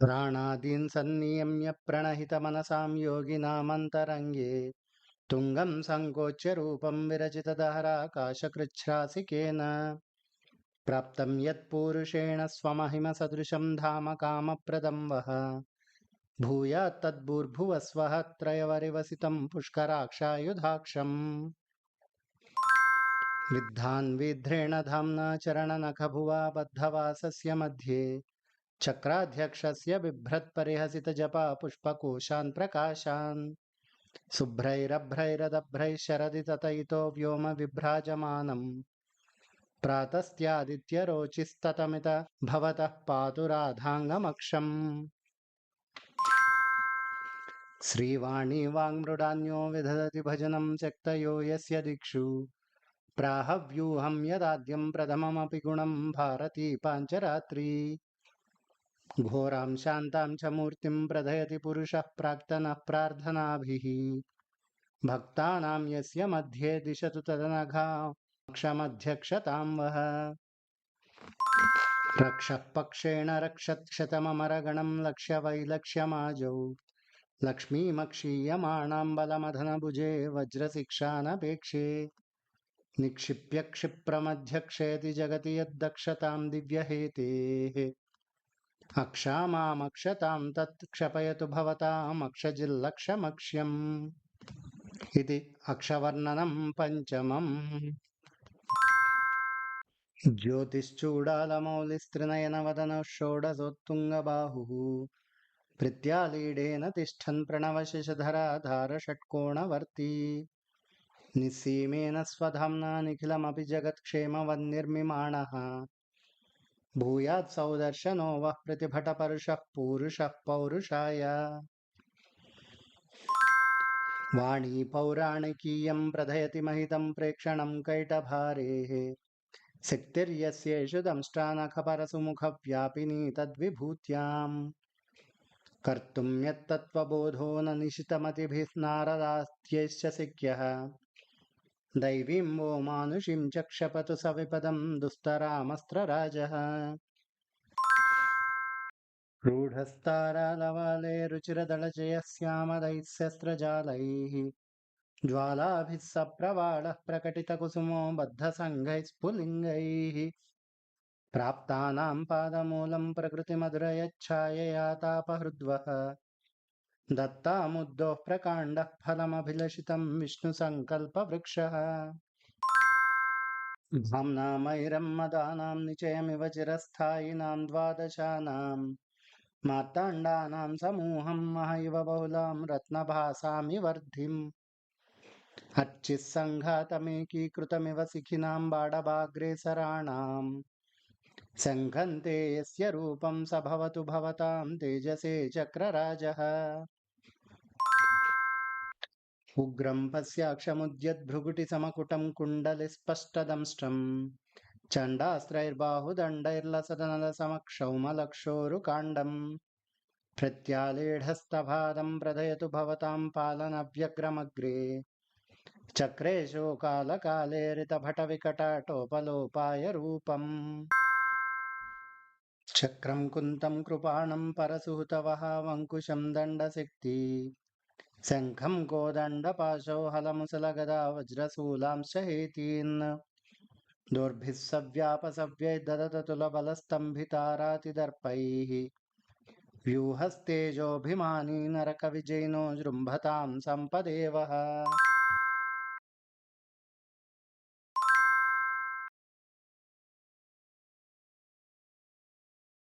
प्राणादीन् सन्नियम्य प्रणहितमनसां योगिनामन्तरङ्गे तुङ्गं सङ्कोच्य रूपं विरचितदहराकाशकृच्छ्रासिकेन प्राप्तं यत्पूरुषेण स्वमहिमसदृशं धाम कामप्रदं वः भूयात् तद्भूर्भुवस्वः त्रयवरिवसितं पुष्कराक्षायुधाक्षम् विद्धान्विध्रेण धाम्ना चरणनखभुवा बद्धवासस्य मध्ये चक्राध्यक्षस्य बिभ्रत्परिहसितजपा पुष्पकोशान् प्रकाशान् शुभ्रैरभ्रैरदभ्रैः शरदि ततयितो व्योम विभ्राजमानम् प्रातस्त्यादित्यरोचिस्ततमित भवतः पातु राधाङ्गमक्षम् श्रीवाणी वाङ्मृडान्यो विदधति भजनं त्यक्तयो यस्य दिक्षु प्राहव्यूहं यदाद्यं प्रथममपि गुणं भारती पाञ्चरात्री घोरां शान्तां च मूर्तिं प्रधयति पुरुषः प्राक्तनः प्रार्थनाभिः भक्तानां यस्य मध्ये दिशतु तदनघाक्षमध्यक्षतां वः रक्षः पक्षेण रक्षत्क्षतममरगणं लक्ष्यवैलक्ष्यमाजौ लक्ष्मीमक्षीयमाणां बलमधनभुजे वज्रशिक्षानपेक्षे निक्षिप्य क्षिप्रमध्यक्षयति जगति यद्दक्षतां दिव्यहेतेः अक्षामामक्षतां तत् क्षपयतु भवतामक्षजिल्लक्षमक्ष्यम् इति अक्षवर्णनं पञ्चमम्। ज्योतिश्चूडालमौलिस्त्रिनयनवदनः षोडशोत्तुङ्गबाहुः भृत्यालीढेन तिष्ठन् प्रणवशशधराधारषट्कोणवर्ती निस्सीमेन स्वधाम्ना निखिलमपि जगत्क्षेमवन्निर्मिमाणः भूयात् सौदर्शनो वः प्रतिभटपरुषः पूरुषः पौरुषाय वाणी पौराणिकीयं प्रधयति महितं प्रेक्षणं कैटभारेः सिक्तिर्यस्येषु दंष्ट्रानखपरसुमुखव्यापिनी तद्विभूत्याम् कर्तुं यत्तत्त्वबोधो न निशितमतिभिः नारदास्त्यैश्च सिक्यः दैवीं वो मानुषीं च क्षपतु सविपदं दुस्तरामस्त्रराजः रूढस्तारालवाले रुचिरदलजयस्यामदैस्यस्त्रजालैः ज्वालाभिः सप्रवाळः प्रकटितकुसुमो बद्धसङ्घैः स्फुलिङ्गैः प्राप्तानां पादमूलं प्रकृतिमधुरयच्छायया तापहृद्वः दत्तामुद्दोः प्रकाण्डः फलमभिलषितं विष्णुसङ्कल्पवृक्षः धाम्नामैरं मदानां निचयमिव चिरस्थायिनां द्वादशानां मार्ताण्डानां समूहं महैव बहुलां रत्नभासामि वर्धिम् अर्चिस्सङ्घातमेकीकृतमिव शिखिनां बाडभाग्रेसराणां सङ्घन्ते यस्य रूपं स भवतु भवतां तेजसे चक्रराजः उग्रं पश्याक्षमुद्यद्भ्रुकुटिसमकुटं कुण्डलिस्पष्टदंष्ट्रम् चण्डास्त्रैर्बाहुदण्डैर्लसदनलसमक्षौमलक्षोरुकाण्डम् प्रत्यालेढस्तभादं प्रदयतु भवतां पालनव्यग्रमग्रे चक्रे शोकालकाले ऋतभटविकटाटोपलोपाय रूपम् चक्रं कुन्तं कृपाणं परसुहृतवहावङ्कुशं दण्डसिक्ति शङ्खं कोदण्डपाशौ हलमुसलगदा वज्रशूलांश्च हेतीन् दोर्भिः सव्यापसव्यैर्ददततुलबलस्तम्भितारातिदर्पैः व्यूहस्तेजोभिमानी नरकविजयिनो जृम्भतां सम्पदेवः